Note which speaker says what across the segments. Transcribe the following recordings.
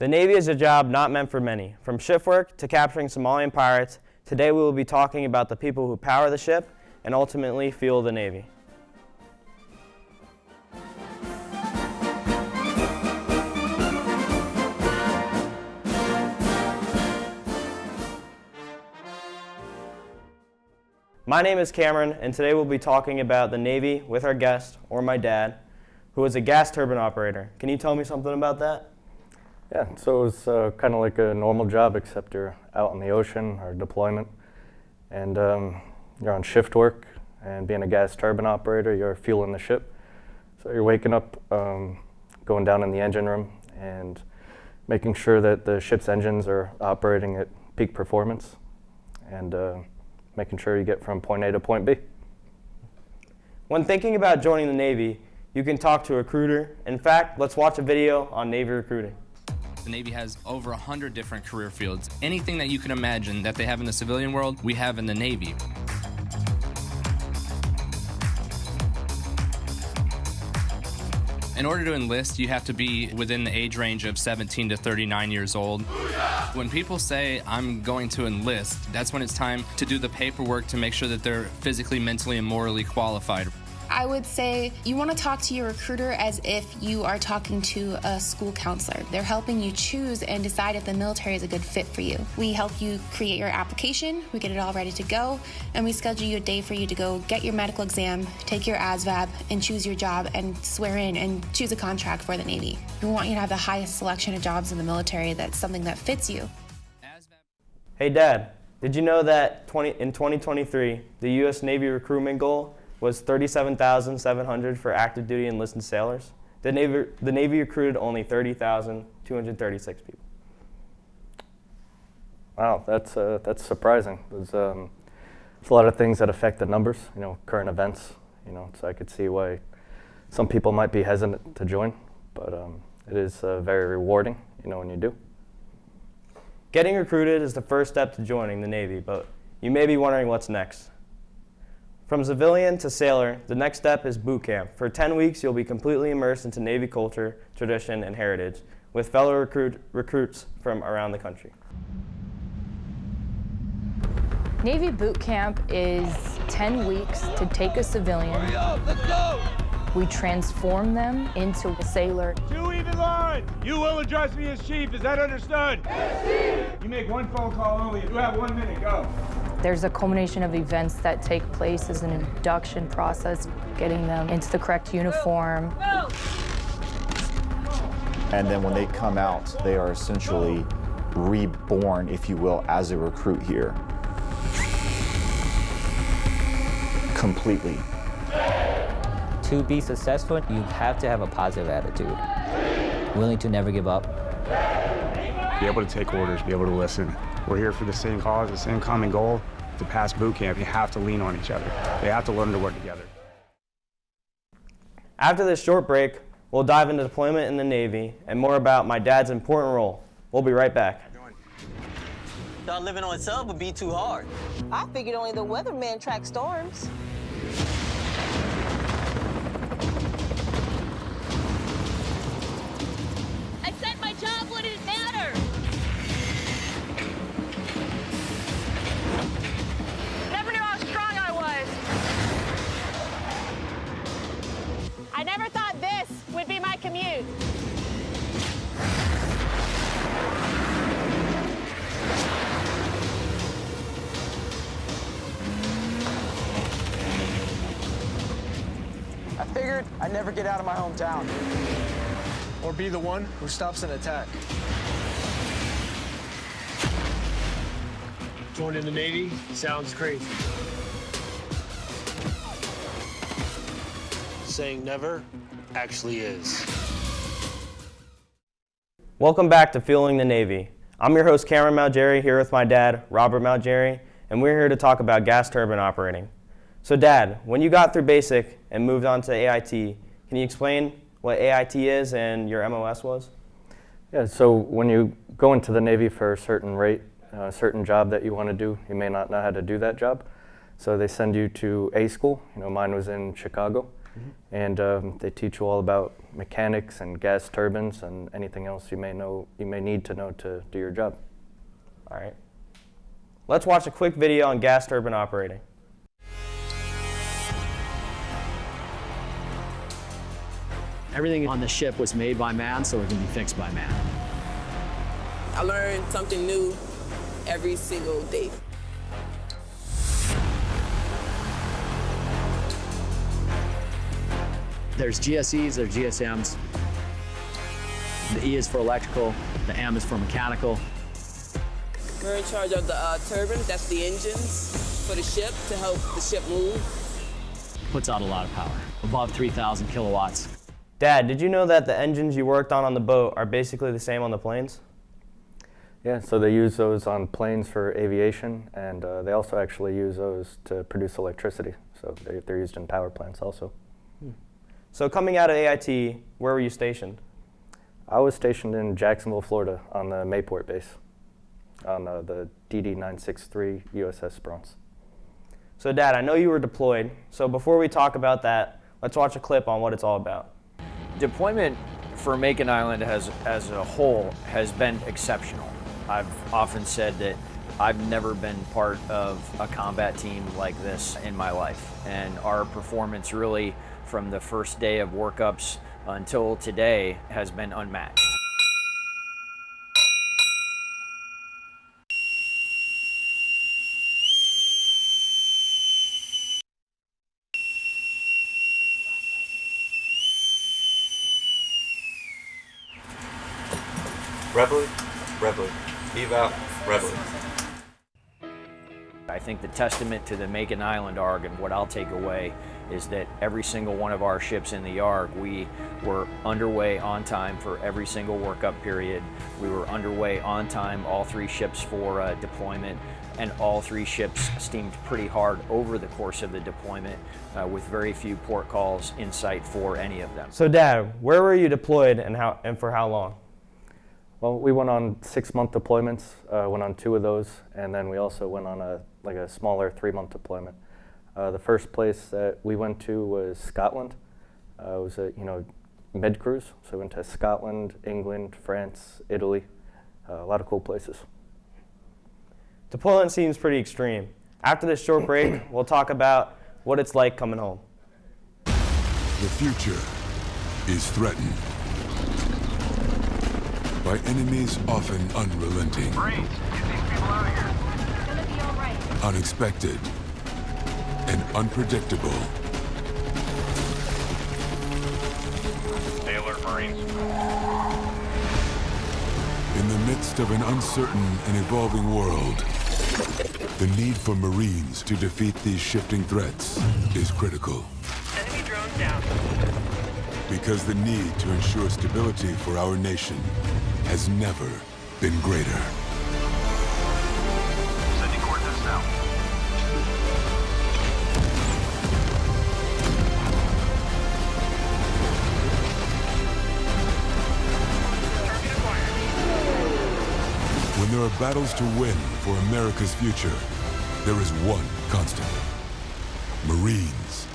Speaker 1: The Navy is a job not meant for many. From shift work to capturing Somalian pirates, today we will be talking about the people who power the ship and ultimately fuel the Navy. My name is Cameron, and today we'll be talking about the Navy with our guest, or my dad, who is a gas turbine operator. Can you tell me something about that?
Speaker 2: Yeah, so it's kind of like a normal job, except you're out in the ocean or deployment, and you're on shift work, and being a gas turbine operator, you're fueling the ship. So you're waking up, going down in the engine room, and making sure that the ship's engines are operating at peak performance, and making sure you get from point A to point B.
Speaker 1: When thinking about joining the Navy, you can talk to a recruiter. In fact, let's watch a video on Navy recruiting.
Speaker 3: The Navy has over 100 different career fields. Anything that you can imagine that they have in the civilian world, we have in the Navy. In order to enlist, you have to be within the age range of 17 to 39 years old. When people say, I'm going to enlist, that's when it's time to do the paperwork to make sure that they're physically, mentally, and morally qualified.
Speaker 4: I would say you want to talk to your recruiter as if you are talking to a school counselor. They're helping you choose and decide if the military is a good fit for you. We help you create your application, we get it all ready to go, and we schedule you a day for you to go get your medical exam, take your ASVAB, and choose your job and swear in and choose a contract for the Navy. We want you to have the highest selection of jobs in the military that's something that fits you.
Speaker 1: Hey Dad, did you know that in 2023, the U.S. Navy recruitment goal was 37,700 for active duty enlisted sailors? The Navy recruited only 30,236 people.
Speaker 2: Wow, that's surprising. There's a lot of things that affect the numbers, current events, so I could see why some people might be hesitant to join, but it is very rewarding, when you do.
Speaker 1: Getting recruited is the first step to joining the Navy, but you may be wondering what's next. From civilian to sailor, the next step is boot camp. For 10 weeks, you'll be completely immersed into Navy culture, tradition, and heritage with fellow recruits from around the country.
Speaker 5: Navy boot camp is 10 weeks to take a civilian.
Speaker 6: Hurry up, let's go!
Speaker 5: We transform them into a sailor.
Speaker 7: 2 even line! You will address me as chief, is that understood? Yes, chief! You make one phone call only. You have 1 minute, go.
Speaker 5: There's a culmination of events that take place as an induction process, getting them into the correct uniform.
Speaker 8: And then when they come out, they are essentially reborn, if you will, as a recruit here. Completely.
Speaker 9: To be successful, you have to have a positive attitude, willing to never give up.
Speaker 7: Be able to take orders, be able to listen. We're here for the same cause, the same common goal, to pass boot camp. You have to lean on each other. They have to learn to work together.
Speaker 1: After this short break, we'll dive into deployment in the Navy and more about my dad's important role. We'll be right back.
Speaker 10: Thought living on sub would be too hard.
Speaker 11: I figured only the weatherman track storms.
Speaker 12: I said my job wouldn't matter. Never knew how strong I was. I never thought this would be my commute.
Speaker 10: I figured I'd never get out of my hometown.
Speaker 6: Or be the one who stops an attack.
Speaker 13: Joining the Navy sounds crazy. Saying never actually is.
Speaker 1: Welcome back to Fueling the Navy. I'm your host, Cameron Malgeri, here with my dad, Robert Malgeri, and we're here to talk about gas turbine operating. So Dad, when you got through basic and moved on to AIT, can you explain what AIT is and your MOS was?
Speaker 2: Yeah, so when you go into the Navy for a certain rate, a certain job that you want to do, you may not know how to do that job. So they send you to A school. Mine was in Chicago. And they teach you all about mechanics and gas turbines and anything else you may need to know to do your job.
Speaker 1: All right. Let's watch a quick video on gas turbine operating.
Speaker 14: Everything on the ship was made by man, so it can be fixed by man.
Speaker 15: I learned something new every single day.
Speaker 14: There's GSEs, there's GSMs. The E is for electrical, the M is for mechanical.
Speaker 15: We're in charge of the turbine, that's the engines for the ship to help the ship move.
Speaker 14: Puts out a lot of power, above 3,000 kilowatts.
Speaker 1: Dad, did you know that the engines you worked on the boat are basically the same on the planes?
Speaker 2: Yeah, so they use those on planes for aviation, and they also actually use those to produce electricity. So they're used in power plants also.
Speaker 1: So coming out of AIT, where were you stationed?
Speaker 2: I was stationed in Jacksonville, Florida on the Mayport base on the DD-963 USS Esperance.
Speaker 1: So Dad, I know you were deployed, so before we talk about that, let's watch a clip on what it's all about.
Speaker 16: Deployment for Macon Island as a whole has been exceptional. I've often said that I've never been part of a combat team like this in my life, and our performance really from the first day of workups until today has been unmatched.
Speaker 17: Reveille, reveille, eval, reveille.
Speaker 16: I think the testament to the Macon Island ARG and what I'll take away is that every single one of our ships in the ARG, we were underway on time for every single workup period. We were underway on time, all three ships for deployment, and all three ships steamed pretty hard over the course of the deployment with very few port calls in sight for any of them.
Speaker 1: So Dad, where were you deployed and for how long?
Speaker 2: Well, we went on 6-month deployments, went on 2 of those, and then we also went on a smaller 3-month deployment. The first place that we went to was Scotland. It was a mid cruise, so we went to Scotland, England, France, Italy, a lot of cool places.
Speaker 1: Deployment seems pretty extreme. After this short break, we'll talk about what it's like coming home.
Speaker 18: The future is threatened by enemies often unrelenting, unexpected, and unpredictable.
Speaker 19: Taylor, Marines.
Speaker 18: In the midst of an uncertain and evolving world, the need for Marines to defeat these shifting threats is critical.
Speaker 19: Enemy drone down.
Speaker 18: Because the need to ensure stability for our nation has never been greater.
Speaker 19: Sending coordinates now.
Speaker 18: When there are battles to win for America's future, there is one constant: Marines.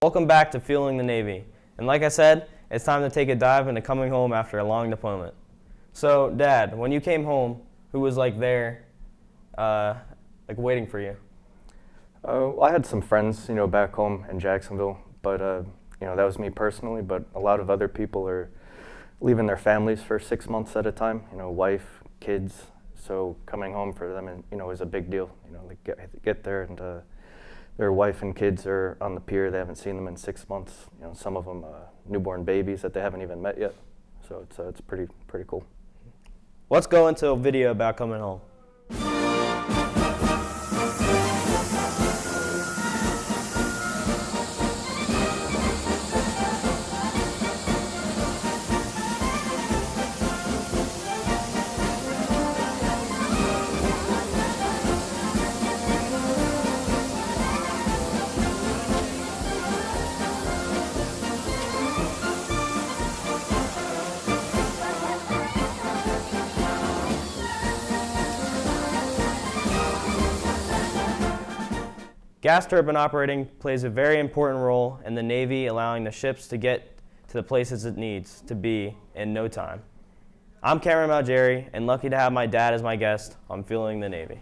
Speaker 1: Welcome back to Fueling the Navy. And like I said, it's time to take a dive into coming home after a long deployment. So, Dad, when you came home, who was there, waiting for you?
Speaker 2: I had some friends, back home in Jacksonville, but that was me personally. But a lot of other people are leaving their families for 6 months at a time. Wife, kids. So coming home for them, is a big deal. They get there and their wife and kids are on the pier. They haven't seen them in 6 months. Some of them newborn babies that they haven't even met yet. So it's pretty cool.
Speaker 1: Let's go into a video about coming home. Gas turbine operating plays a very important role in the Navy, allowing the ships to get to the places it needs to be in no time. I'm Cameron Malgeri, and lucky to have my dad as my guest on Fueling the Navy.